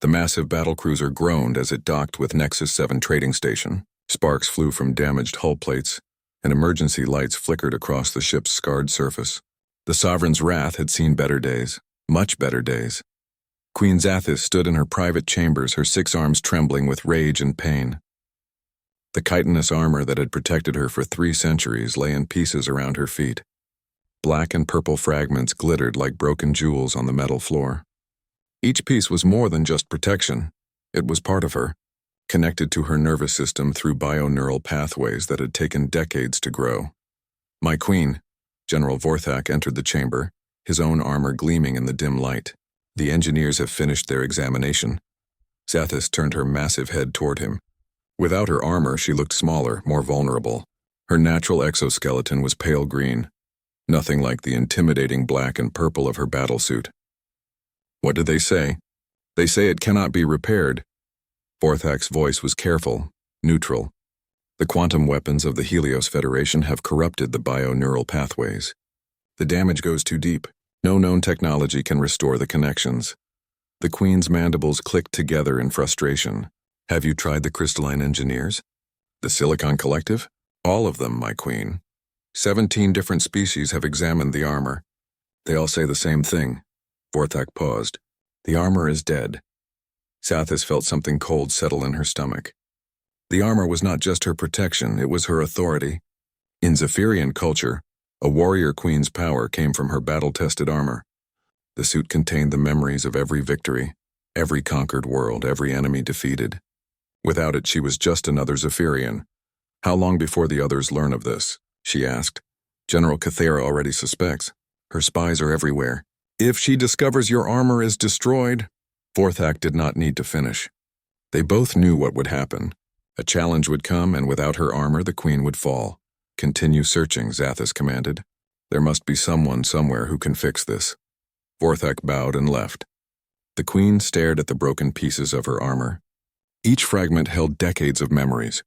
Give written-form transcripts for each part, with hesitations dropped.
The massive battlecruiser groaned as it docked with Nexus 7 trading station. Sparks flew from damaged hull plates, and emergency lights flickered across the ship's scarred surface. The Sovereign's wrath had seen better days, much better days. Queen Zathis stood in her private chambers, her 6 arms trembling with rage and pain. The chitinous armor that had protected her for 3 centuries lay in pieces around her feet. Black and purple fragments glittered like broken jewels on the metal floor. Each piece was more than just protection. It was part of her, connected to her nervous system through bioneural pathways that had taken decades to grow. "My queen," General Vorthak entered the chamber, his own armor gleaming in the dim light. "The engineers have finished their examination." Zathis turned her massive head toward him. Without her armor, she looked smaller, more vulnerable. Her natural exoskeleton was pale green, nothing like the intimidating black and purple of her battlesuit. "What did they say?" "They say it cannot be repaired." Vorthak's voice was careful, neutral. "The quantum weapons of the Helios Federation have corrupted the bioneural pathways. The damage goes too deep. No known technology can restore the connections." The Queen's mandibles clicked together in frustration. "Have you tried the crystalline engineers? The Silicon Collective?" "All of them, my queen. 17 different species have examined the armor. They all say the same thing." Vorthak paused. "The armor is dead." Zathis felt something cold settle in her stomach. The armor was not just her protection, it was her authority. In Zephyrian culture, a warrior queen's power came from her battle-tested armor. The suit contained the memories of every victory, every conquered world, every enemy defeated. Without it, she was just another Zephyrian. "How long before the others learn of this?" she asked. "General Cathera already suspects. Her spies are everywhere." "If she discovers your armor is destroyed..." Vorthak did not need to finish. They both knew what would happen. A challenge would come, and without her armor, the queen would fall. "Continue searching," Zathis commanded. "There must be someone somewhere who can fix this." Vorthak bowed and left. The queen stared at the broken pieces of her armor. Each fragment held decades of memories.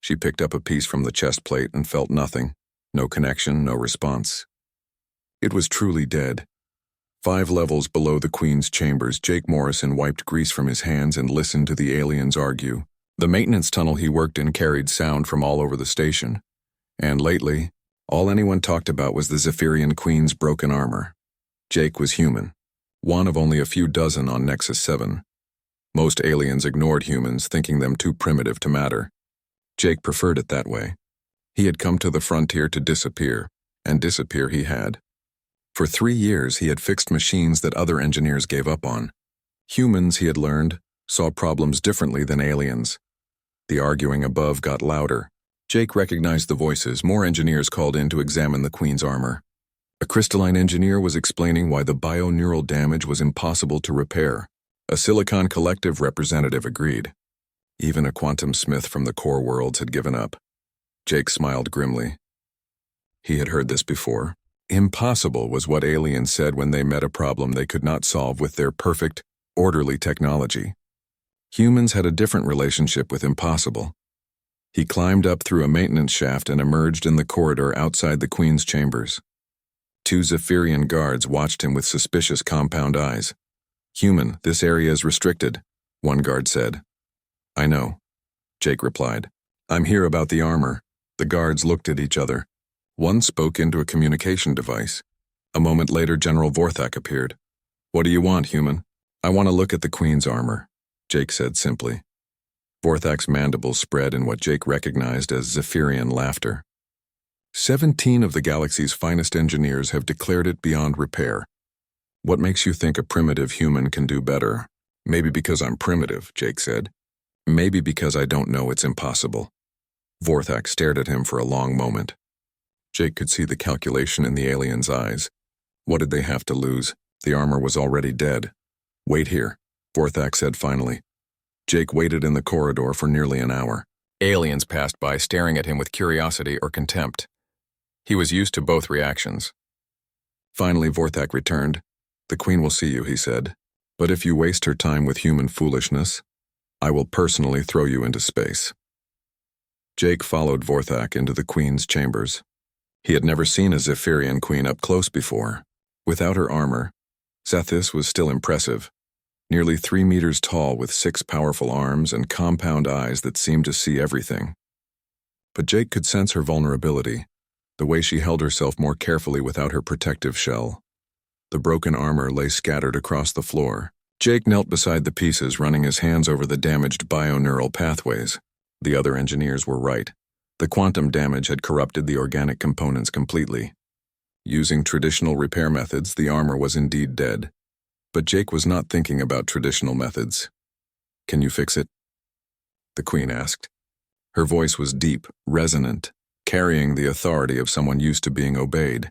She picked up a piece from the chest plate and felt nothing. No connection, no response. It was truly dead. 5 levels below the Queen's chambers, Jake Morrison wiped grease from his hands and listened to the aliens argue. The maintenance tunnel he worked in carried sound from all over the station. And lately, all anyone talked about was the Zephyrian Queen's broken armor. Jake was human, one of only a few dozen on Nexus 7. Most aliens ignored humans, thinking them too primitive to matter. Jake preferred it that way. He had come to the frontier to disappear, and disappear he had. For 3 years, he had fixed machines that other engineers gave up on. Humans, he had learned, saw problems differently than aliens. The arguing above got louder. Jake recognized the voices. More engineers called in to examine the Queen's armor. A crystalline engineer was explaining why the bioneural damage was impossible to repair. A Silicon Collective representative agreed. Even a quantum smith from the core worlds had given up. Jake smiled grimly. He had heard this before. Impossible was what aliens said when they met a problem they could not solve with their perfect, orderly technology. Humans had a different relationship with impossible. He climbed up through a maintenance shaft and emerged in the corridor outside the Queen's chambers. 2 Zephyrian guards watched him with suspicious compound eyes. "Human, this area is restricted," one guard said. "I know," Jake replied. "I'm here about the armor." The guards looked at each other. One spoke into a communication device. A moment later, General Vorthak appeared. "What do you want, human?" "I want to look at the Queen's armor," Jake said simply. Vorthak's mandibles spread in what Jake recognized as Zephyrian laughter. 17 of the galaxy's finest engineers have declared it beyond repair. What makes you think a primitive human can do better? Maybe because I'm primitive, Jake said. Maybe because I don't know it's impossible. Vorthak stared at him for a long moment. Jake could see the calculation in the alien's eyes. What did they have to lose? The armor was already dead. "Wait here," Vorthak said finally. Jake waited in the corridor for nearly an hour. Aliens passed by, staring at him with curiosity or contempt. He was used to both reactions. Finally, Vorthak returned. "The Queen will see you," he said. "But if you waste her time with human foolishness, I will personally throw you into space." Jake followed Vorthak into the Queen's chambers. He had never seen a Zephyrian queen up close before. Without her armor, Zathis was still impressive. nearly 3 meters tall with 6 powerful arms and compound eyes that seemed to see everything. But Jake could sense her vulnerability, the way she held herself more carefully without her protective shell. The broken armor lay scattered across the floor. Jake knelt beside the pieces, running his hands over the damaged bioneural pathways. The other engineers were right. The quantum damage had corrupted the organic components completely. Using traditional repair methods, the armor was indeed dead. But Jake was not thinking about traditional methods. "Can you fix it?" the Queen asked. Her voice was deep, resonant, carrying the authority of someone used to being obeyed.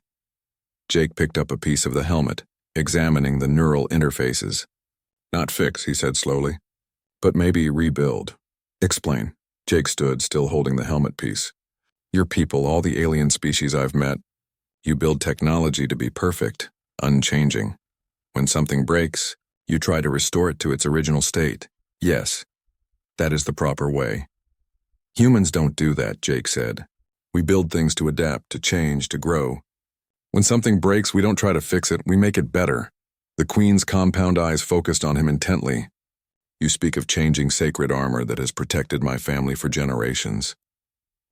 Jake picked up a piece of the helmet, examining the neural interfaces. "Not fix," he said slowly, "but maybe rebuild." "Explain." Jake stood, still holding the helmet piece. "Your people, all the alien species I've met, you build technology to be perfect, unchanging. When something breaks, you try to restore it to its original state. Yes, that is the proper way. Humans don't do that," Jake said. "We build things to adapt, to change, to grow. When something breaks, we don't try to fix it, we make it better." The Queen's compound eyes focused on him intently. "You speak of changing sacred armor that has protected my family for generations."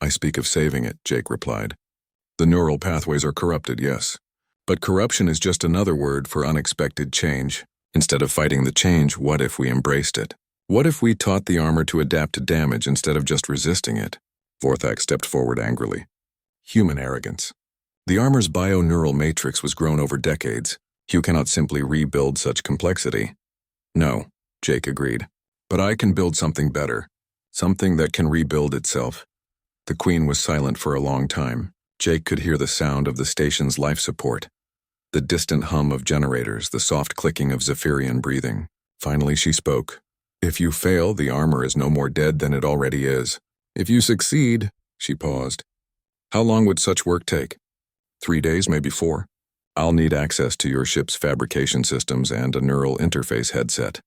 "I speak of saving it," Jake replied. "The neural pathways are corrupted, yes. But corruption is just another word for unexpected change. Instead of fighting the change, what if we embraced it? What if we taught the armor to adapt to damage instead of just resisting it?" Vorthak stepped forward angrily. "Human arrogance. The armor's bioneural matrix was grown over decades. You cannot simply rebuild such complexity." "No," Jake agreed. "But I can build something better. Something that can rebuild itself." The Queen was silent for a long time. Jake could hear the sound of the station's life support, the distant hum of generators, the soft clicking of Zephyrian breathing. Finally she spoke. "If you fail, the armor is no more dead than it already is. If you succeed," she paused. "How long would such work take? 3 days, maybe 4? I'll need access to your ship's fabrication systems and a neural interface headset.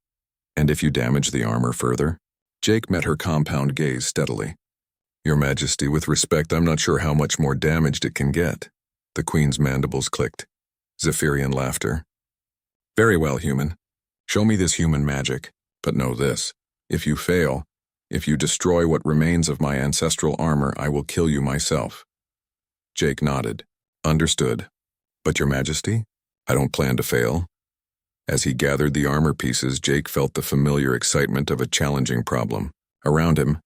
And if you damage the armor further?" Jake met her compound gaze steadily. "Your Majesty, with respect, I'm not sure how much more damaged it can get." The Queen's mandibles clicked. Zephyrian laughter. "Very well, human. Show me this human magic. But know this. If you fail, if you destroy what remains of my ancestral armor, I will kill you myself." Jake nodded. "Understood. But Your Majesty, I don't plan to fail." As he gathered the armor pieces, Jake felt the familiar excitement of a challenging problem. Around him,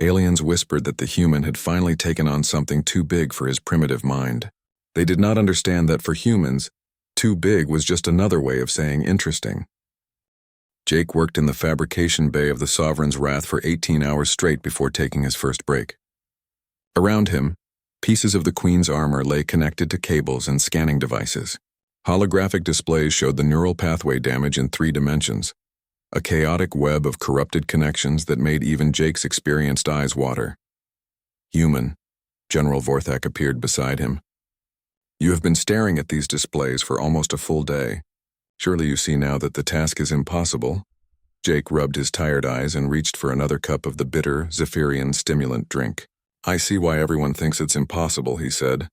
aliens whispered that the human had finally taken on something too big for his primitive mind. They did not understand that for humans, too big was just another way of saying interesting. Jake worked in the fabrication bay of the Sovereign's Wrath for 18 hours straight before taking his first break. Around him, pieces of the Queen's armor lay connected to cables and scanning devices. Holographic displays showed the neural pathway damage in 3 dimensions, a chaotic web of corrupted connections that made even Jake's experienced eyes water. "Human," General Vorthak appeared beside him. "You have been staring at these displays for almost a full day. Surely you see now that the task is impossible." Jake rubbed his tired eyes and reached for another cup of the bitter, Zephyrian stimulant drink. "I see why everyone thinks it's impossible," he said.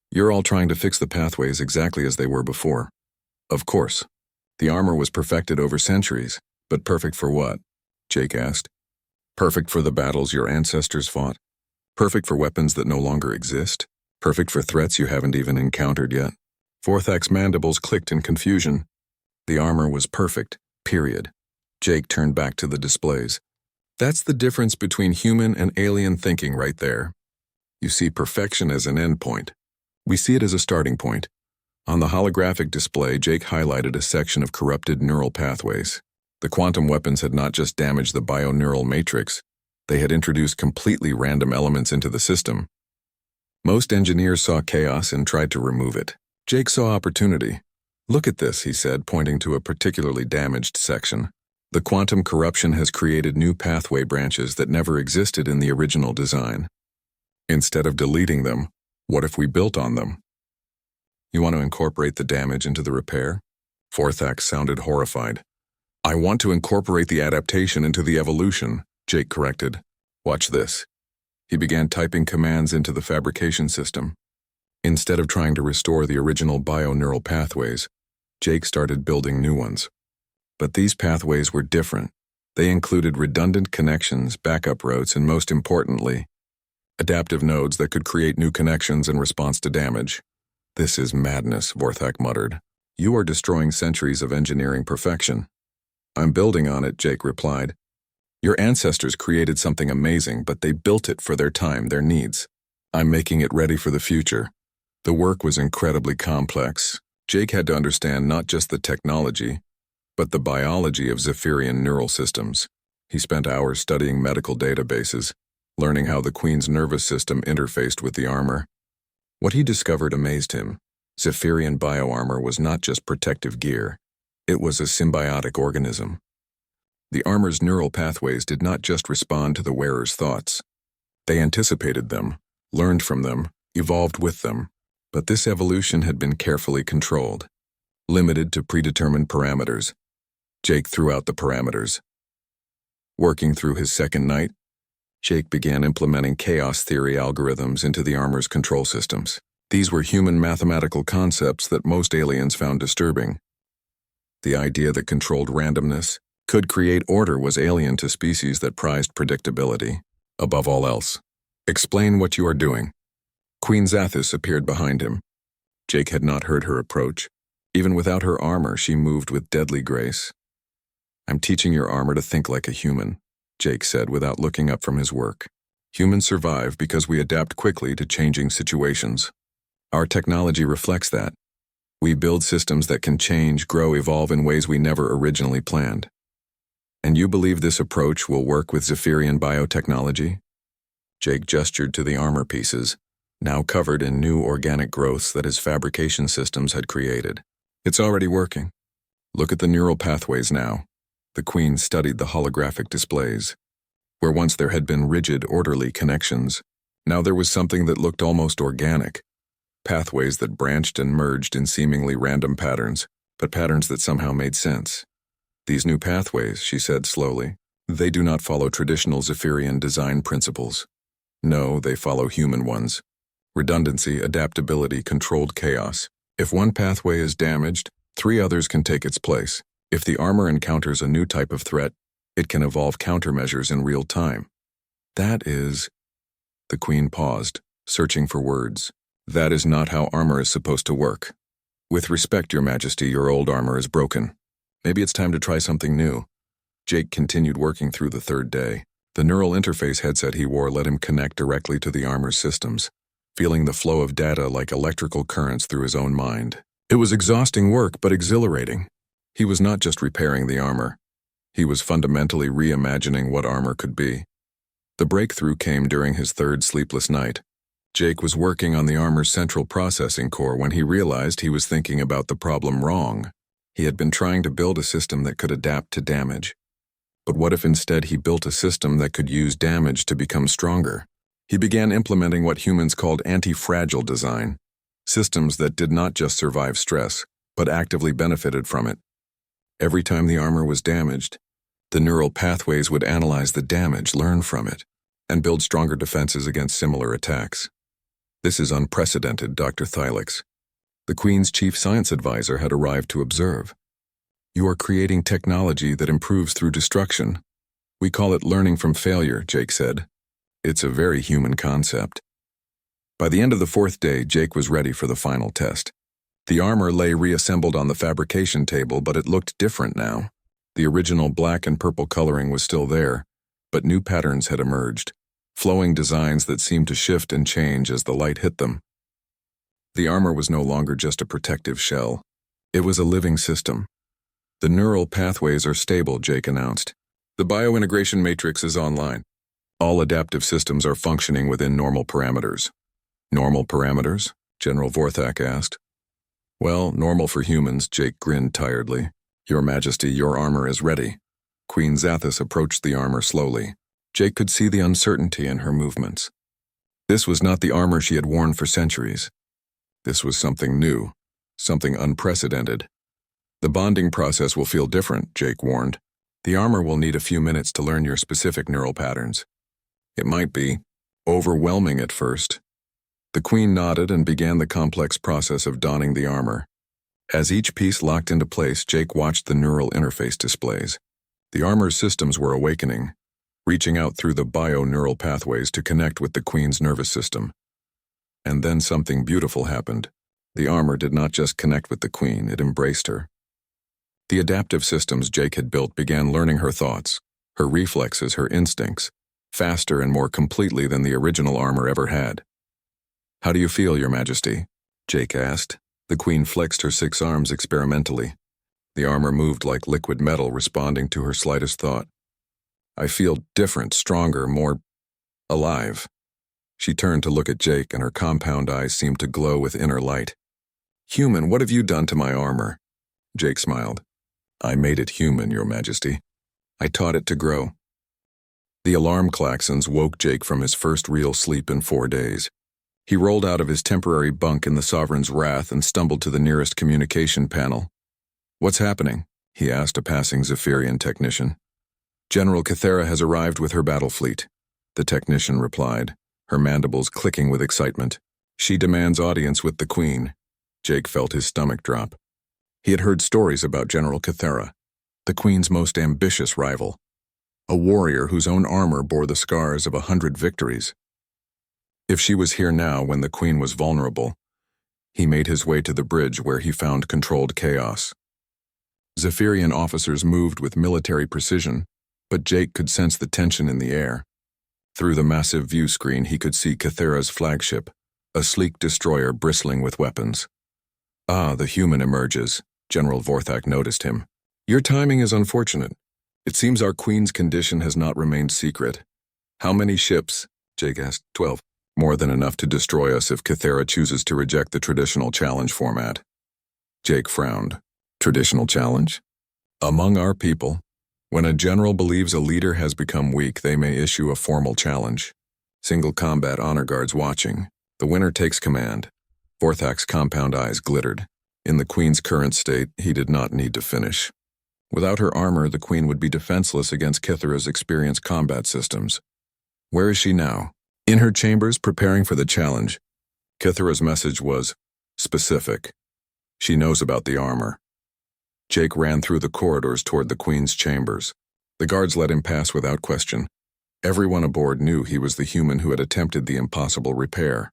"You're all trying to fix the pathways exactly as they were before. Of course. The armor was perfected over centuries, but perfect for what?" Jake asked. "Perfect for the battles your ancestors fought? Perfect for weapons that no longer exist? Perfect for threats you haven't even encountered yet?" Vorthak's mandibles clicked in confusion. The armor was perfect, period. Jake turned back to the displays. "That's the difference between human and alien thinking right there. You see perfection as an endpoint. We see it as a starting point." On the holographic display, Jake highlighted a section of corrupted neural pathways. The quantum weapons had not just damaged the bioneural matrix, they had introduced completely random elements into the system. Most engineers saw chaos and tried to remove it. Jake saw opportunity. "Look at this," he said, pointing to a particularly damaged section. "The quantum corruption has created new pathway branches that never existed in the original design. Instead of deleting them, what if we built on them?" "You want to incorporate the damage into the repair?" Vorthak sounded horrified. "I want to incorporate the adaptation into the evolution," Jake corrected. "Watch this." He began typing commands into the fabrication system. Instead of trying to restore the original bioneural pathways, Jake started building new ones. But these pathways were different. They included redundant connections, backup routes, and most importantly, adaptive nodes that could create new connections in response to damage. This is madness, Vorthak muttered. You are destroying centuries of engineering perfection. I'm building on it, Jake replied. Your ancestors created something amazing, but they built it for their time, their needs. I'm making it ready for the future. The work was incredibly complex. Jake had to understand not just the technology, but the biology of Zephyrian neural systems. He spent hours studying medical databases, learning how the Queen's nervous system interfaced with the armor. What he discovered amazed him. Zephyrian bioarmor was not just protective gear. It was a symbiotic organism. The armor's neural pathways did not just respond to the wearer's thoughts. They anticipated them, learned from them, evolved with them. But this evolution had been carefully controlled, limited to predetermined parameters. Jake threw out the parameters. Working through his second night, Jake began implementing chaos theory algorithms into the armor's control systems. These were human mathematical concepts that most aliens found disturbing. The idea that controlled randomness could create order was alien to species that prized predictability. Above all else, explain what you are doing. Queen Zathis appeared behind him. Jake had not heard her approach. Even without her armor, she moved with deadly grace. I'm teaching your armor to think like a human, Jake said without looking up from his work. Humans survive because we adapt quickly to changing situations. Our technology reflects that. We build systems that can change, grow, evolve in ways we never originally planned. And you believe this approach will work with Zephyrian biotechnology? Jake gestured to the armor pieces, now covered in new organic growths that his fabrication systems had created. It's already working. Look at the neural pathways now. The Queen studied the holographic displays. Where once there had been rigid, orderly connections, now there was something that looked almost organic. Pathways that branched and merged in seemingly random patterns, but patterns that somehow made sense. These new pathways, she said slowly, they do not follow traditional Zephyrian design principles. No, they follow human ones. Redundancy, adaptability, controlled chaos. If one pathway is damaged, 3 others can take its place. If the armor encounters a new type of threat, it can evolve countermeasures in real time. That is... The Queen paused, searching for words. That is not how armor is supposed to work. With respect, Your Majesty, your old armor is broken. Maybe it's time to try something new. Jake continued working through the third day. The neural interface headset he wore let him connect directly to the armor's systems, feeling the flow of data like electrical currents through his own mind. It was exhausting work, but exhilarating. He was not just repairing the armor. He was fundamentally reimagining what armor could be. The breakthrough came during his third sleepless night. Jake was working on the armor's central processing core when he realized he was thinking about the problem wrong. He had been trying to build a system that could adapt to damage. But what if instead he built a system that could use damage to become stronger? He began implementing what humans called anti-fragile design, systems that did not just survive stress, but actively benefited from it. Every time the armor was damaged, the neural pathways would analyze the damage, learn from it, and build stronger defenses against similar attacks. This is unprecedented, Dr. Thylix. The Queen's chief science advisor had arrived to observe. You are creating technology that improves through destruction. We call it learning from failure, Jake said. It's a very human concept. By the end of the 4th day, Jake was ready for the final test. The armor lay reassembled on the fabrication table, but it looked different now. The original black and purple coloring was still there, but new patterns had emerged, flowing designs that seemed to shift and change as the light hit them. The armor was no longer just a protective shell. It was a living system. The neural pathways are stable, Jake announced. The biointegration matrix is online. All adaptive systems are functioning within normal parameters. Normal parameters? General Vorthak asked. Well, normal for humans, Jake grinned tiredly. Your Majesty, your armor is ready. Queen Zathis approached the armor slowly. Jake could see the uncertainty in her movements. This was not the armor she had worn for centuries. This was something new, something unprecedented. The bonding process will feel different, Jake warned. The armor will need a few minutes to learn your specific neural patterns. It might be overwhelming at first. The Queen nodded and began the complex process of donning the armor. As each piece locked into place, Jake watched the neural interface displays. The armor's systems were awakening, reaching out through the bio-neural pathways to connect with the Queen's nervous system. And then something beautiful happened. The armor did not just connect with the Queen, it embraced her. The adaptive systems Jake had built began learning her thoughts, her reflexes, her instincts, faster and more completely than the original armor ever had. "How do you feel, Your Majesty?" Jake asked. The Queen flexed her 6 arms experimentally. The armor moved like liquid metal, responding to her slightest thought. "I feel different, stronger, more alive." She turned to look at Jake, and her compound eyes seemed to glow with inner light. "Human, what have you done to my armor?" Jake smiled. "I made it human, Your Majesty. I taught it to grow." The alarm klaxons woke Jake from his first real sleep in 4 days. He rolled out of his temporary bunk in the Sovereign's wrath and stumbled to the nearest communication panel. "What's happening?" he asked a passing Zephyrian technician. "General Kythera has arrived with her battle fleet," the technician replied, her mandibles clicking with excitement. "She demands audience with the Queen." Jake felt his stomach drop. He had heard stories about General Kythera, the Queen's most ambitious rival, a warrior whose own armor bore the scars of 100 victories. If she was here now when the Queen was vulnerable, he made his way to the bridge where he found controlled chaos. Zephyrian officers moved with military precision, but Jake could sense the tension in the air. Through the massive view screen, he could see Kythera's flagship, a sleek destroyer bristling with weapons. "Ah, the human emerges," General Vorthak noticed him. "Your timing is unfortunate. It seems our Queen's condition has not remained secret." "How many ships?" Jake asked. 12. "More than enough to destroy us if Kythera chooses to reject the traditional challenge format." Jake frowned. "Traditional challenge?" "Among our people, when a general believes a leader has become weak, they may issue a formal challenge. Single combat honor guards watching. The winner takes command." Vorthak's compound eyes glittered. In the Queen's current state, he did not need to finish. Without her armor, the Queen would be defenseless against Kythera's experienced combat systems. "Where is she now?" "In her chambers, preparing for the challenge." Kythera's message was specific. "She knows about the armor." Jake ran through the corridors toward the Queen's chambers. The guards let him pass without question. Everyone aboard knew he was the human who had attempted the impossible repair.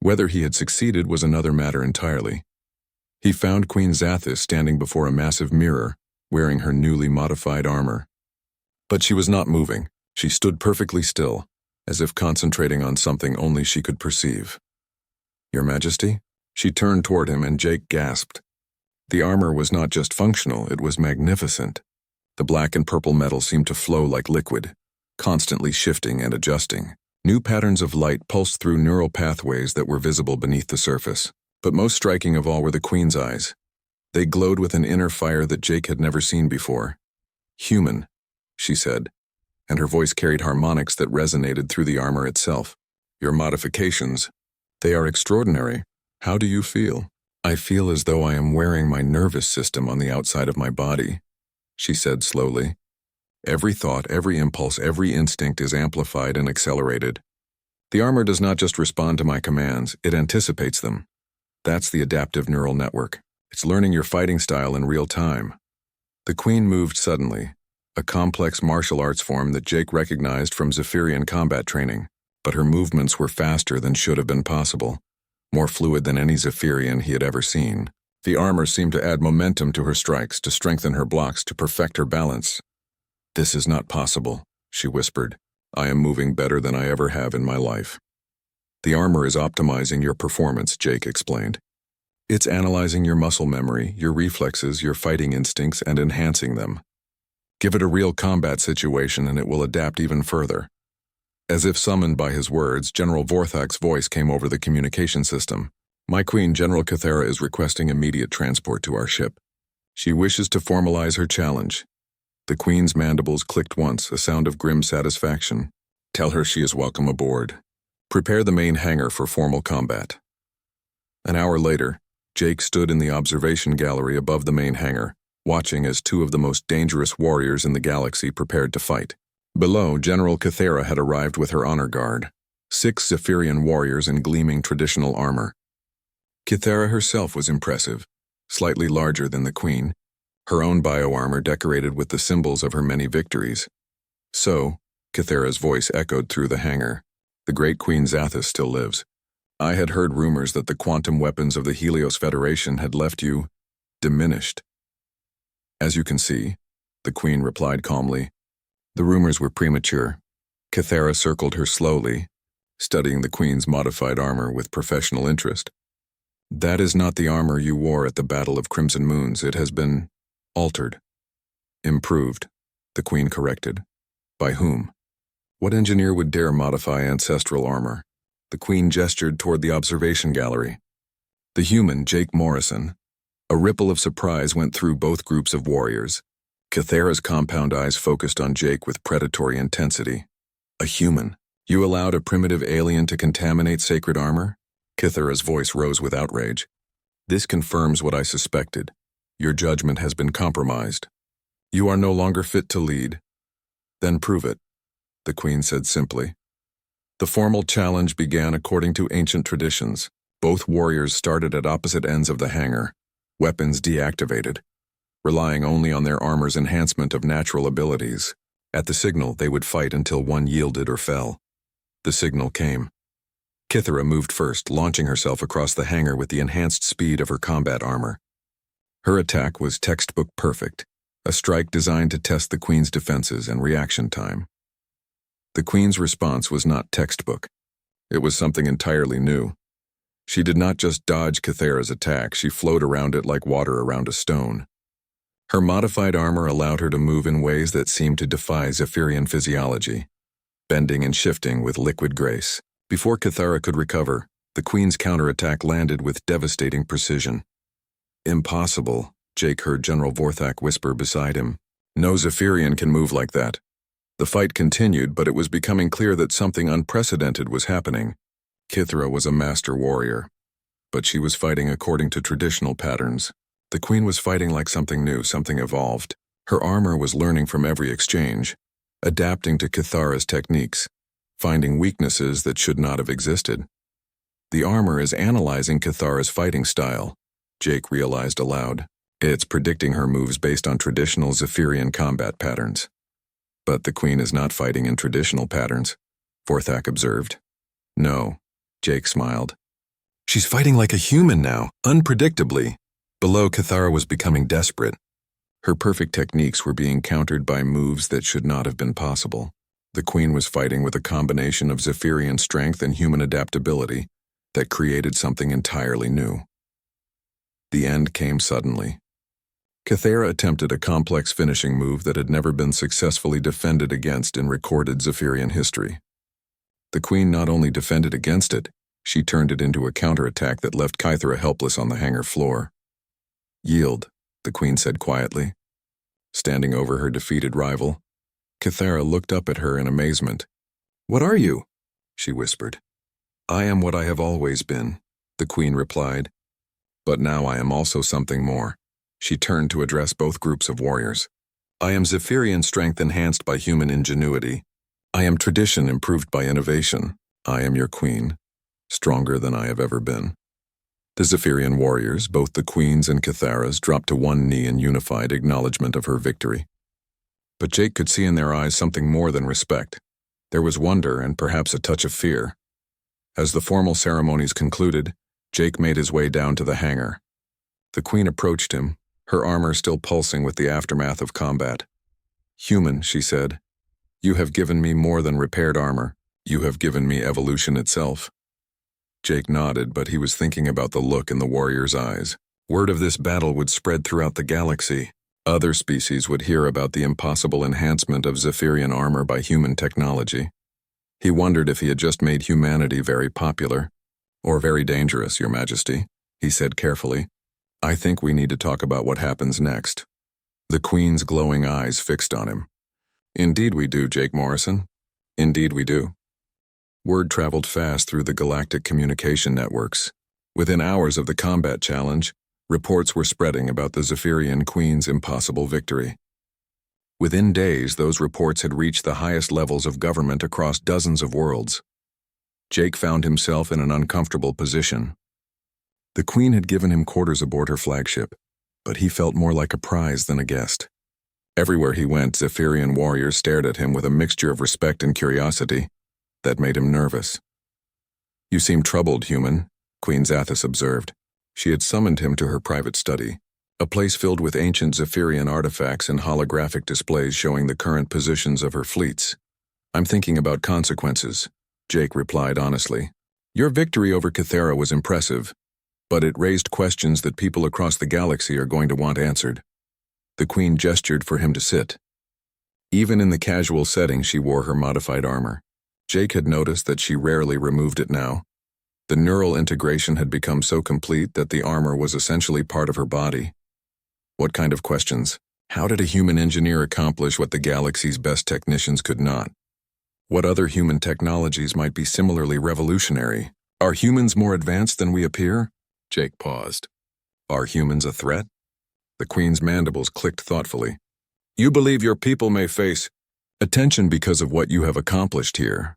Whether he had succeeded was another matter entirely. He found Queen Zathis standing before a massive mirror, wearing her newly modified armor. But she was not moving. She stood perfectly still, as if concentrating on something only she could perceive. "Your Majesty?" She turned toward him, and Jake gasped. The armor was not just functional, it was magnificent. The black and purple metal seemed to flow like liquid, constantly shifting and adjusting. New patterns of light pulsed through neural pathways that were visible beneath the surface. But most striking of all were the Queen's eyes. They glowed with an inner fire that Jake had never seen before. "Human," she said, and her voice carried harmonics that resonated through the armor itself. "Your modifications, they are extraordinary. How do you feel?" "I feel as though I am wearing my nervous system on the outside of my body," she said slowly. "Every thought, every impulse, every instinct is amplified and accelerated. The armor does not just respond to my commands, it anticipates them. That's the adaptive neural network. It's learning your fighting style in real time." The Queen moved suddenly, a complex martial arts form that Jake recognized from Zephyrian combat training, but her movements were faster than should have been possible, more fluid than any Zephyrian he had ever seen. The armor seemed to add momentum to her strikes, to strengthen her blocks, to perfect her balance. "This is not possible," she whispered. "I am moving better than I ever have in my life." "The armor is optimizing your performance," Jake explained. "It's analyzing your muscle memory, your reflexes, your fighting instincts, and enhancing them. Give it a real combat situation and it will adapt even further." As if summoned by his words, General Vorthak's voice came over the communication system. "My Queen, General Kythera, is requesting immediate transport to our ship. She wishes to formalize her challenge." The Queen's mandibles clicked once, a sound of grim satisfaction. "Tell her she is welcome aboard. Prepare the main hangar for formal combat." An hour later, Jake stood in the observation gallery above the main hangar, watching as 2 of the most dangerous warriors in the galaxy prepared to fight. Below, General Kythera had arrived with her honor guard, 6 Zephyrian warriors in gleaming traditional armor. Kythera herself was impressive, slightly larger than the Queen, her own bioarmor decorated with the symbols of her many victories. So, Kythera's voice echoed through the hangar. The great Queen Zathis still lives. I had heard rumors that the quantum weapons of the Helios Federation had left you diminished. As you can see, the Queen replied calmly. The rumors were premature. Kythera circled her slowly, studying the Queen's modified armor with professional interest. That is not the armor you wore at the Battle of Crimson Moons. It has been altered. Improved, the Queen corrected. By whom? What engineer would dare modify ancestral armor? The Queen gestured toward the observation gallery. The human, Jake Morrison. A ripple of surprise went through both groups of warriors. Kythera's compound eyes focused on Jake with predatory intensity. A human? You allowed a primitive alien to contaminate sacred armor? Kythera's voice rose with outrage. This confirms what I suspected. Your judgment has been compromised. You are no longer fit to lead. Then prove it, the Queen said simply. The formal challenge began according to ancient traditions. Both warriors started at opposite ends of the hangar, weapons deactivated, relying only on their armor's enhancement of natural abilities. At the signal, they would fight until one yielded or fell. The signal came. Kythera moved first, launching herself across the hangar with the enhanced speed of her combat armor. Her attack was textbook perfect, a strike designed to test the Queen's defenses and reaction time. The Queen's response was not textbook. It was something entirely new. She did not just dodge Kythera's attack, she flowed around it like water around a stone. Her modified armor allowed her to move in ways that seemed to defy Zephyrian physiology, bending and shifting with liquid grace. Before Kythera could recover, the Queen's counterattack landed with devastating precision. Impossible, Jake heard General Vorthak whisper beside him. No Zephyrian can move like that. The fight continued, but it was becoming clear that something unprecedented was happening. Kythera was a master warrior, but she was fighting according to traditional patterns. The Queen was fighting like something new, something evolved. Her armor was learning from every exchange, adapting to Kythera's techniques, finding weaknesses that should not have existed. The armor is analyzing Kythera's fighting style, Jake realized aloud. It's predicting her moves based on traditional Zephyrian combat patterns. But the Queen is not fighting in traditional patterns, Vorthak observed. No, Jake smiled. She's fighting like a human now, unpredictably. Below, Kythera was becoming desperate. Her perfect techniques were being countered by moves that should not have been possible. The Queen was fighting with a combination of Zephyrian strength and human adaptability that created something entirely new. The end came suddenly. Kythera attempted a complex finishing move that had never been successfully defended against in recorded Zephyrian history. The Queen not only defended against it, she turned it into a counterattack that left Kythera helpless on the hangar floor. Yield, the Queen said quietly. Standing over her defeated rival, Kythera looked up at her in amazement. What are you? She whispered. I am what I have always been, the Queen replied. But now I am also something more. She turned to address both groups of warriors. I am Zephyrian strength enhanced by human ingenuity. I am tradition improved by innovation. I am your Queen, stronger than I have ever been. The Zephyrian warriors, both the Queen's and Kythera's, dropped to one knee in unified acknowledgement of her victory. But Jake could see in their eyes something more than respect. There was wonder and perhaps a touch of fear. As the formal ceremonies concluded, Jake made his way down to the hangar. The Queen approached him, her armor still pulsing with the aftermath of combat. Human, she said, you have given me more than repaired armor. You have given me evolution itself. Jake nodded, but he was thinking about the look in the warrior's eyes. Word of this battle would spread throughout the galaxy. Other species would hear about the impossible enhancement of Zephyrian armor by human technology. He wondered if he had just made humanity very popular, or very dangerous, Your Majesty, he said carefully. I think we need to talk about what happens next. The Queen's glowing eyes fixed on him. Indeed we do, Jake Morrison. Indeed we do. Word traveled fast through the galactic communication networks. Within hours of the combat challenge, reports were spreading about the Zephyrian Queen's impossible victory. Within days, those reports had reached the highest levels of government across dozens of worlds. Jake found himself in an uncomfortable position. The Queen had given him quarters aboard her flagship, but he felt more like a prize than a guest. Everywhere he went, Zephyrian warriors stared at him with a mixture of respect and curiosity that made him nervous. "You seem troubled, human," Queen Zathis observed. She had summoned him to her private study, a place filled with ancient Zephyrian artifacts and holographic displays showing the current positions of her fleets. "I'm thinking about consequences," Jake replied honestly. "Your victory over Cathera was impressive, but it raised questions that people across the galaxy are going to want answered." The Queen gestured for him to sit. Even in the casual setting, she wore her modified armor. Jake had noticed that she rarely removed it now. The neural integration had become so complete that the armor was essentially part of her body. What kind of questions? How did a human engineer accomplish what the galaxy's best technicians could not? What other human technologies might be similarly revolutionary? Are humans more advanced than we appear? Jake paused. Are humans a threat? The Queen's mandibles clicked thoughtfully. "You believe your people may face attention because of what you have accomplished here.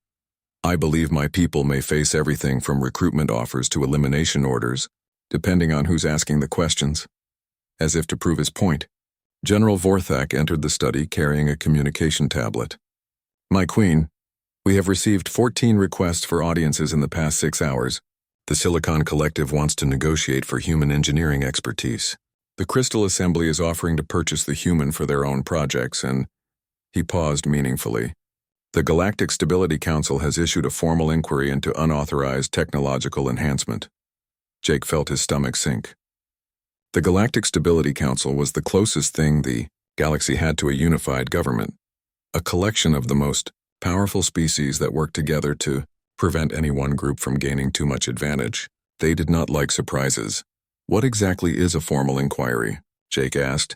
I believe my people may face everything from recruitment offers to elimination orders, depending on who's asking the questions." As if to prove his point, General Vorthak entered the study carrying a communication tablet. "My Queen, we have received 14 requests for audiences in the past 6 hours. The Silicon Collective wants to negotiate for human engineering expertise. The Crystal Assembly is offering to purchase the human for their own projects, and..." He paused meaningfully. "The Galactic Stability Council has issued a formal inquiry into unauthorized technological enhancement." Jake felt his stomach sink. The Galactic Stability Council was the closest thing the galaxy had to a unified government, a collection of the most powerful species that worked together to prevent any one group from gaining too much advantage. They did not like surprises. "What exactly is a formal inquiry?" Jake asked.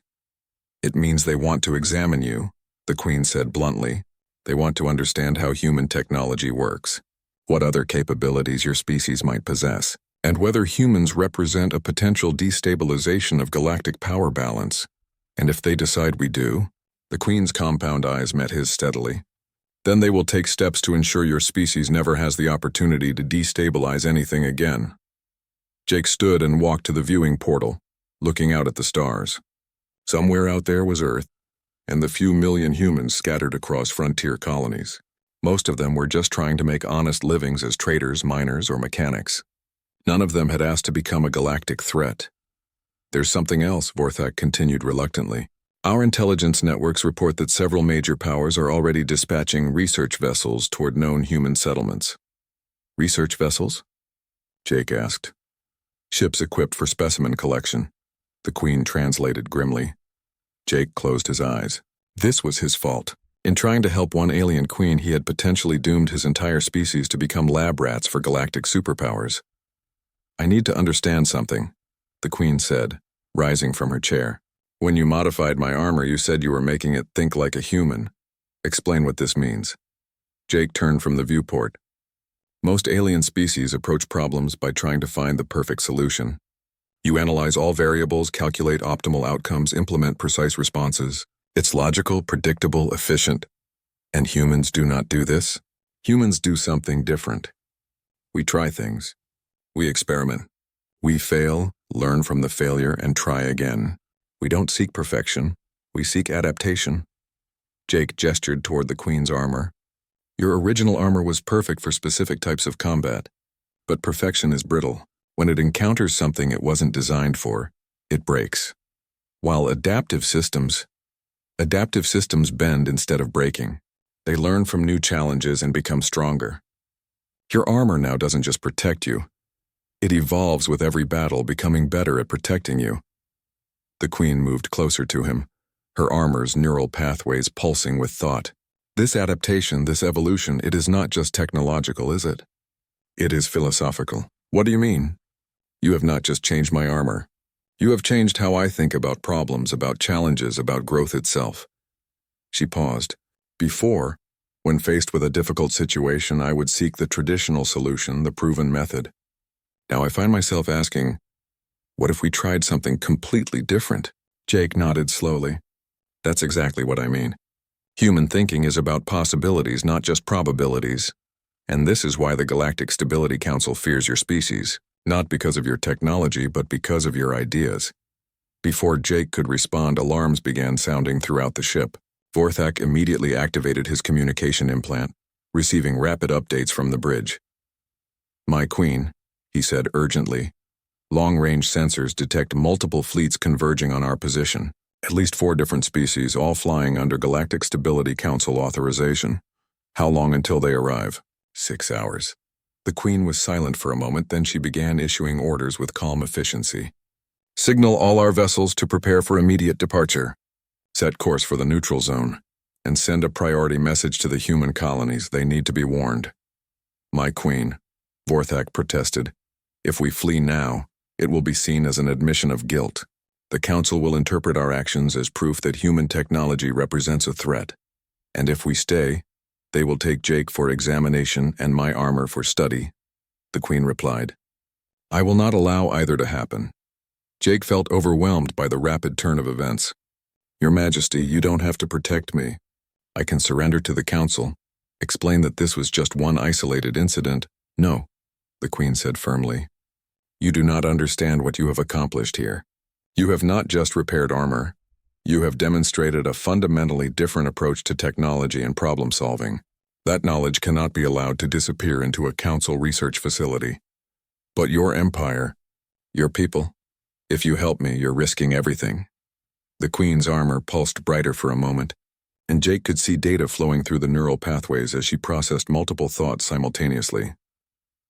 "It means they want to examine you," the Queen said bluntly. "They want to understand how human technology works, what other capabilities your species might possess, and whether humans represent a potential destabilization of galactic power balance. And if they decide we do," the Queen's compound eyes met his steadily, "then they will take steps to ensure your species never has the opportunity to destabilize anything again." Jake stood and walked to the viewing portal, looking out at the stars. Somewhere out there was Earth, and the few million humans scattered across frontier colonies. Most of them were just trying to make honest livings as traders, miners, or mechanics. None of them had asked to become a galactic threat. "There's something else," Vorthak continued reluctantly. "Our intelligence networks report that several major powers are already dispatching research vessels toward known human settlements." "Research vessels?" Jake asked. "Ships equipped for specimen collection," the Queen translated grimly. Jake closed his eyes. This was his fault. In trying to help one alien queen, he had potentially doomed his entire species to become lab rats for galactic superpowers. "I need to understand something," the Queen said, rising from her chair. "When you modified my armor, you said you were making it think like a human. Explain what this means." Jake turned from the viewport. "Most alien species approach problems by trying to find the perfect solution. You analyze all variables, calculate optimal outcomes, implement precise responses. It's logical, predictable, efficient. And humans do not do this. Humans do something different. We try things. We experiment. We fail, learn from the failure, and try again. We don't seek perfection. We seek adaptation." Jake gestured toward the Queen's armor. "Your original armor was perfect for specific types of combat. But perfection is brittle. When it encounters something it wasn't designed for, it breaks. While adaptive systems bend instead of breaking. They learn from new challenges and become stronger. Your armor now doesn't just protect you. It evolves with every battle, becoming better at protecting you." The Queen moved closer to him, her armor's neural pathways pulsing with thought. "This adaptation, this evolution, it is not just technological, is it? It is philosophical." "What do you mean?" "You have not just changed my armor. You have changed how I think about problems, about challenges, about growth itself." She paused. "Before, when faced with a difficult situation, I would seek the traditional solution, the proven method. Now I find myself asking, what if we tried something completely different?" Jake nodded slowly. "That's exactly what I mean. Human thinking is about possibilities, not just probabilities. And this is why the Galactic Stability Council fears your species. Not because of your technology, but because of your ideas. Before Jake could respond, alarms began sounding throughout the ship. Vorthak immediately activated his communication implant, receiving rapid updates from the bridge. "My queen," he said urgently. "Long-range sensors detect multiple fleets converging on our position. At least 4 different species, all flying under Galactic Stability Council authorization. How long until they arrive?" 6 hours. The Queen was silent for a moment, then she began issuing orders with calm efficiency. "Signal all our vessels to prepare for immediate departure. Set course for the neutral zone, and send a priority message to the human colonies. They need to be warned." "My queen," Vorthak protested, "if we flee now, it will be seen as an admission of guilt. The Council will interpret our actions as proof that human technology represents a threat. And if we stay, they will take Jake for examination and my armor for study," the Queen replied. "I will not allow either to happen." Jake felt overwhelmed by the rapid turn of events. "Your Majesty, you don't have to protect me. I can surrender to the Council. Explain that this was just one isolated incident." "No," the Queen said firmly. "You do not understand what you have accomplished here. You have not just repaired armor. You have demonstrated a fundamentally different approach to technology and problem solving. That knowledge cannot be allowed to disappear into a Council research facility. But your empire, your people, if you help me, you're risking everything." The Queen's armor pulsed brighter for a moment, and Jake could see data flowing through the neural pathways as she processed multiple thoughts simultaneously.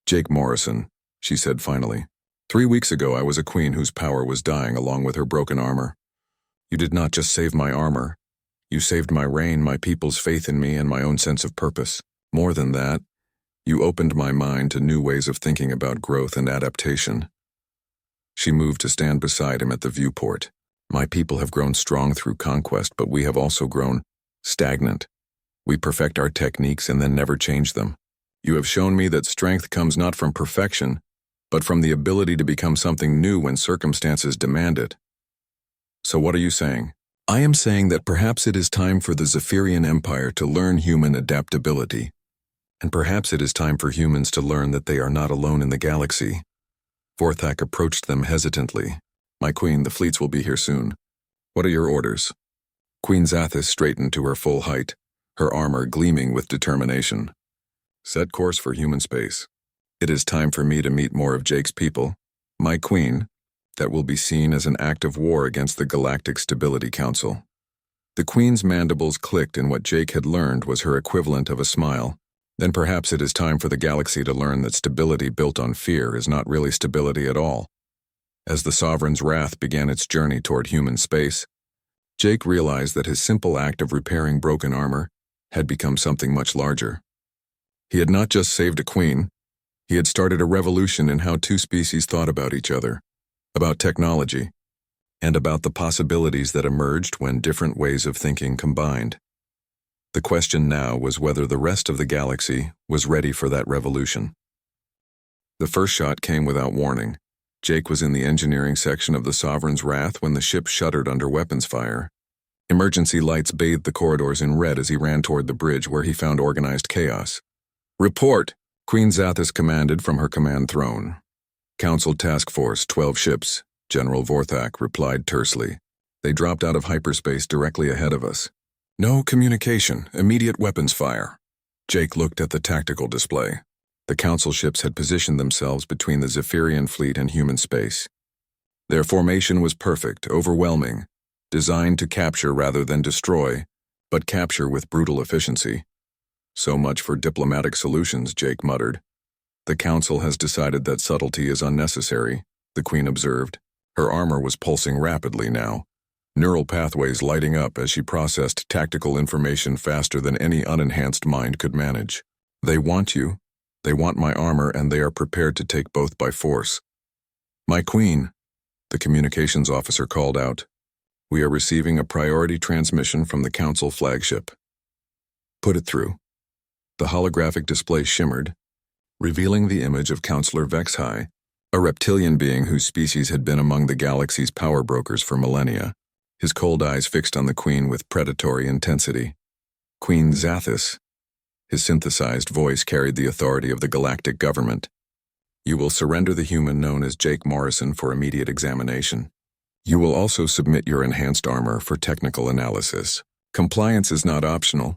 "Jake Morrison," she said finally. "3 weeks ago I was a queen whose power was dying along with her broken armor. You did not just save my armor. You saved my reign, my people's faith in me, and my own sense of purpose. More than that, you opened my mind to new ways of thinking about growth and adaptation." She moved to stand beside him at the viewport. "My people have grown strong through conquest, but we have also grown stagnant. We perfect our techniques and then never change them. You have shown me that strength comes not from perfection, but from the ability to become something new when circumstances demand it." "So what are you saying?" "I am saying that perhaps it is time for the Zephyrian Empire to learn human adaptability. And perhaps it is time for humans to learn that they are not alone in the galaxy." Vorthak approached them hesitantly. "My queen, the fleets will be here soon. What are your orders?" Queen Zathis straightened to her full height, her armor gleaming with determination. "Set course for human space. It is time for me to meet more of Jake's people. My queen, that will be seen as an act of war against the Galactic Stability Council." The Queen's mandibles clicked, and what Jake had learned was her equivalent of a smile. "Then perhaps it is time for the galaxy to learn that stability built on fear is not really stability at all." As the Sovereign's wrath began its journey toward human space, Jake realized that his simple act of repairing broken armor had become something much larger. He had not just saved a queen, he had started a revolution in how 2 species thought about each other, about technology, and about the possibilities that emerged when different ways of thinking combined. The question now was whether the rest of the galaxy was ready for that revolution. The first shot came without warning. Jake was in the engineering section of the Sovereign's wrath when the ship shuddered under weapons fire. Emergency lights bathed the corridors in red as he ran toward the bridge, where he found organized chaos. "Report!" Queen Zathis commanded from her command throne. "Council Task Force, 12 ships," General Vorthak replied tersely. "They dropped out of hyperspace directly ahead of us. No communication, immediate weapons fire." Jake looked at the tactical display. The Council ships had positioned themselves between the Zephyrian fleet and human space. Their formation was perfect, overwhelming, designed to capture rather than destroy, but capture with brutal efficiency. "So much for diplomatic solutions," Jake muttered. "The Council has decided that subtlety is unnecessary," the Queen observed. Her armor was pulsing rapidly now, neural pathways lighting up as she processed tactical information faster than any unenhanced mind could manage. "They want you. They want my armor, and they are prepared to take both by force." "My queen," the communications officer called out. "We are receiving a priority transmission from the Council flagship." "Put it through." The holographic display shimmered, revealing the image of Counselor Vexhai, a reptilian being whose species had been among the galaxy's power brokers for millennia, his cold eyes fixed on the Queen with predatory intensity. "Queen Zathis." His synthesized voice carried the authority of the galactic government. You will surrender the human known as Jake Morrison for immediate examination. You will also submit your enhanced armor for technical analysis. Compliance is not optional.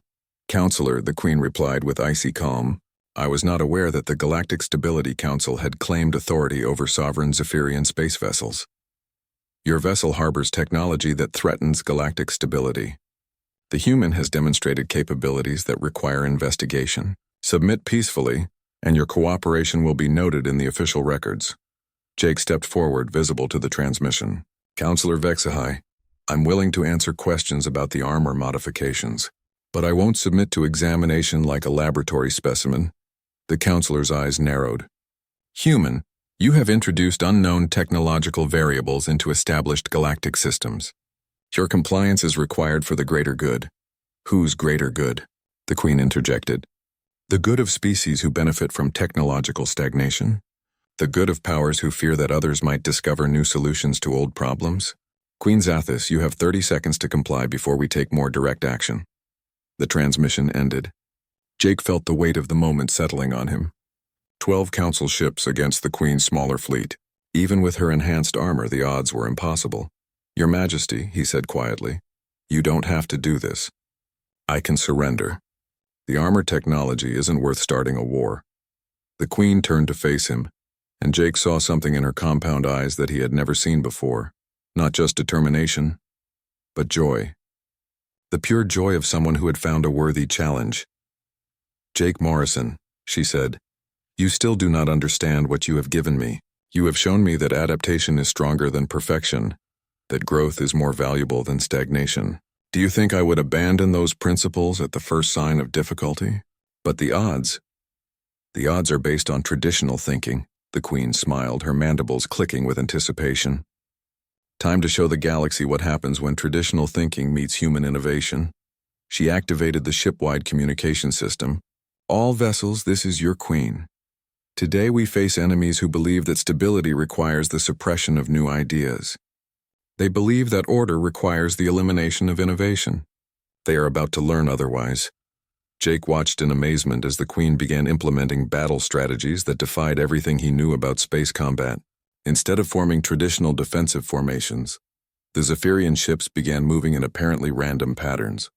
Counselor, the Queen replied with icy calm. I was not aware that the Galactic Stability Council had claimed authority over sovereign Zephyrian space vessels. Your vessel harbors technology that threatens galactic stability. The human has demonstrated capabilities that require investigation. Submit peacefully, and your cooperation will be noted in the official records. Jake stepped forward, visible to the transmission. Counselor Vexahai, I'm willing to answer questions about the armor modifications, but I won't submit to examination like a laboratory specimen. The counselor's eyes narrowed. Human, you have introduced unknown technological variables into established galactic systems. Your compliance is required for the greater good. Whose greater good? The Queen interjected. The good of species who benefit from technological stagnation? The good of powers who fear that others might discover new solutions to old problems? Queen Zathis, you have 30 seconds to comply before we take more direct action. The transmission ended. Jake felt the weight of the moment settling on him. 12 council ships against the Queen's smaller fleet. Even with her enhanced armor, the odds were impossible. Your Majesty, he said quietly, you don't have to do this. I can surrender. The armor technology isn't worth starting a war. The Queen turned to face him, and Jake saw something in her compound eyes that he had never seen before. Not just determination, but joy. The pure joy of someone who had found a worthy challenge. Jake Morrison, she said, you still do not understand what you have given me. You have shown me that adaptation is stronger than perfection, that growth is more valuable than stagnation. Do you think I would abandon those principles at the first sign of difficulty? But the odds are based on traditional thinking. The Queen smiled, her mandibles clicking with anticipation. Time to show the galaxy what happens when traditional thinking meets human innovation. She activated the ship-wide communication system. All vessels, this is your Queen. Today we face enemies who believe that stability requires the suppression of new ideas. They believe that order requires the elimination of innovation. They are about to learn otherwise. Jake watched in amazement as the Queen began implementing battle strategies that defied everything he knew about space combat. Instead of forming traditional defensive formations, the Zephyrian ships began moving in apparently random patterns.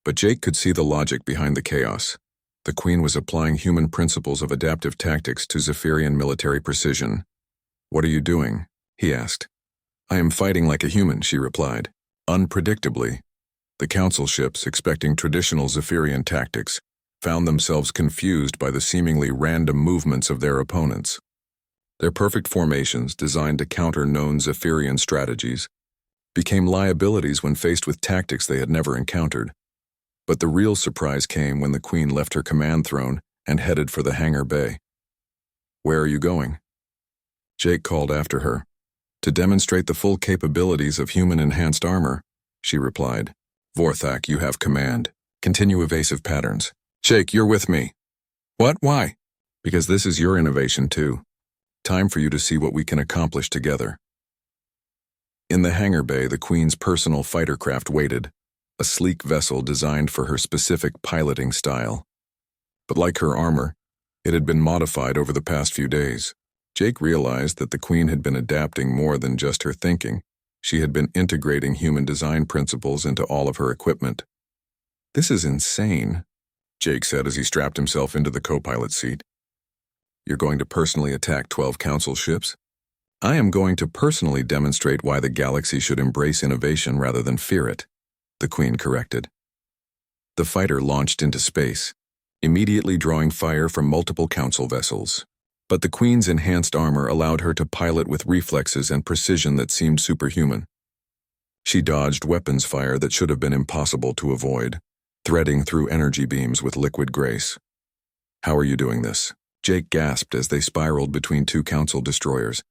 But Jake could see the logic behind the chaos. The Queen was applying human principles of adaptive tactics to Zephyrian military precision. What are you doing? He asked. I am fighting like a human, she replied. Unpredictably, the council ships, expecting traditional Zephyrian tactics, found themselves confused by the seemingly random movements of their opponents. Their perfect formations, designed to counter known Zephyrian strategies, became liabilities when faced with tactics they had never encountered. But the real surprise came when the Queen left her command throne and headed for the hangar bay. Where are you going? Jake called after her. To demonstrate the full capabilities of human-enhanced armor, she replied. Vorthak, you have command. Continue evasive patterns. Jake, you're with me. What? Why? Because this is your innovation too. Time for you to see what we can accomplish together. In the hangar bay, the Queen's personal fighter craft waited, a sleek vessel designed for her specific piloting style. But like her armor, it had been modified over the past few days. Jake realized that the Queen had been adapting more than just her thinking. She had been integrating human design principles into all of her equipment. This is insane, Jake said as he strapped himself into the co-pilot seat. You're going to personally attack 12 council ships? I am going to personally demonstrate why the galaxy should embrace innovation rather than fear it, the Queen corrected. The fighter launched into space, immediately drawing fire from multiple council vessels. But the Queen's enhanced armor allowed her to pilot with reflexes and precision that seemed superhuman. She dodged weapons fire that should have been impossible to avoid, threading through energy beams with liquid grace. How are you doing this? Jake gasped as they spiraled between two council destroyers.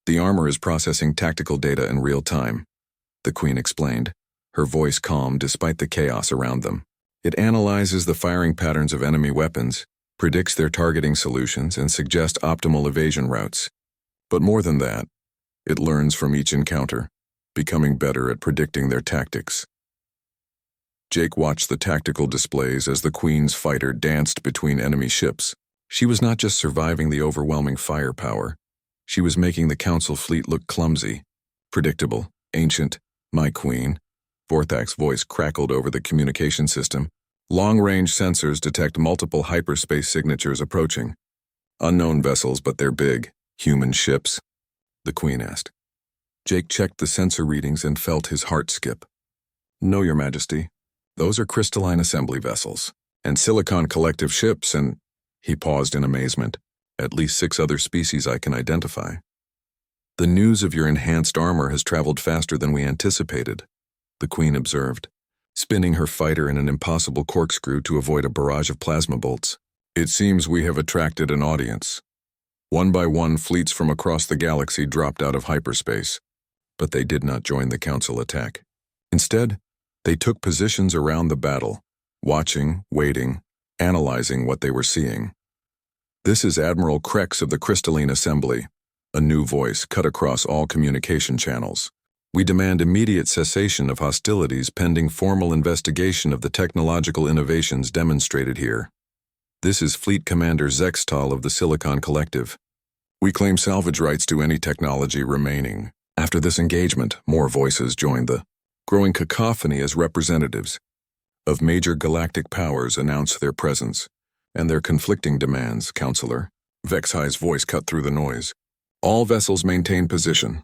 The armor is processing tactical data in real time, the Queen explained, her voice calm despite the chaos around them. It analyzes the firing patterns of enemy weapons, predicts their targeting solutions, and suggests optimal evasion routes. But more than that, it learns from each encounter, becoming better at predicting their tactics. Jake watched the tactical displays as the Queen's fighter danced between enemy ships, She was not just surviving the overwhelming firepower. She was making the Council fleet look clumsy, predictable, ancient. My queen. Vorthak's voice crackled over the communication system. Long-range sensors detect multiple hyperspace signatures approaching. Unknown vessels, but they're big. Human ships? The queen asked. Jake checked the sensor readings and felt his heart skip. No, Your Majesty. Those are crystalline assembly vessels. And Silicon Collective ships and... He paused in amazement. At least 6 other species I can identify. The news of your enhanced armor has traveled faster than we anticipated, the queen observed, spinning her fighter in an impossible corkscrew to avoid a barrage of plasma bolts. It seems we have attracted an audience. One by one, fleets from across the galaxy dropped out of hyperspace, but they did not join the Council attack. Instead, they took positions around the battle, watching, waiting, analyzing what they were seeing. This is Admiral Krex of the Crystalline Assembly. A new voice cut across all communication channels. We demand immediate cessation of hostilities pending formal investigation of the technological innovations demonstrated here. This is Fleet Commander Zextal of the Silicon Collective. We claim salvage rights to any technology remaining. After this engagement, more voices joined the growing cacophony as representatives of major galactic powers announced their presence and their conflicting demands, Counselor. Vexhi's voice cut through the noise. All vessels maintain position.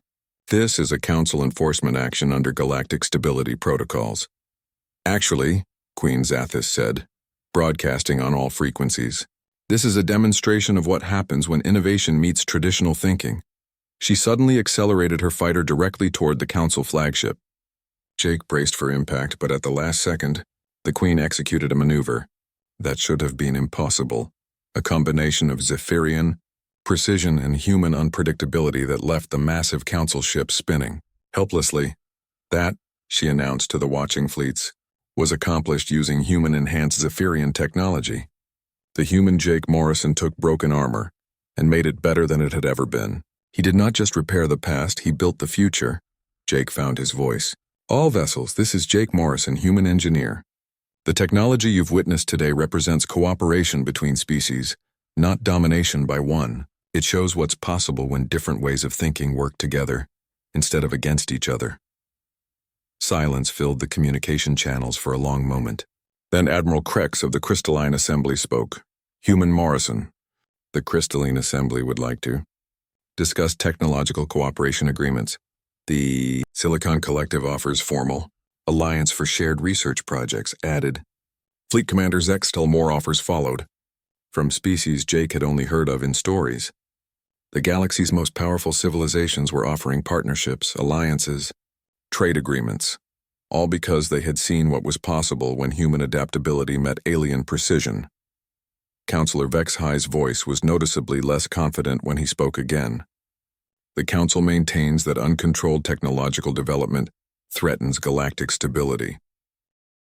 This is a Council enforcement action under galactic stability protocols. Actually, Queen Zathis said, broadcasting on all frequencies, this is a demonstration of what happens when innovation meets traditional thinking. She suddenly accelerated her fighter directly toward the Council flagship. Jake braced for impact, but at the last second, the Queen executed a maneuver that should have been impossible, a combination of Zephyrian, precision, and human unpredictability that left the massive Council ship spinning helplessly. That, she announced to the watching fleets, was accomplished using human-enhanced Zephyrian technology. The human Jake Morrison took broken armor and made it better than it had ever been. He did not just repair the past, he built the future. Jake found his voice. All vessels, this is Jake Morrison, human engineer. The technology you've witnessed today represents cooperation between species, not domination by one. It shows what's possible when different ways of thinking work together, instead of against each other. Silence filled the communication channels for a long moment. Then Admiral Krex of the Crystalline Assembly spoke. Human Morrison, the Crystalline Assembly would like to discuss technological cooperation agreements. The Silicon Collective offers formal alliance for shared research projects added. Fleet Commander Zextal more offers followed, from species Jake had only heard of in stories. The galaxy's most powerful civilizations were offering partnerships, alliances, trade agreements, all because they had seen what was possible when human adaptability met alien precision. Counselor Vexhi's voice was noticeably less confident when he spoke again. The Council maintains that uncontrolled technological development threatens galactic stability.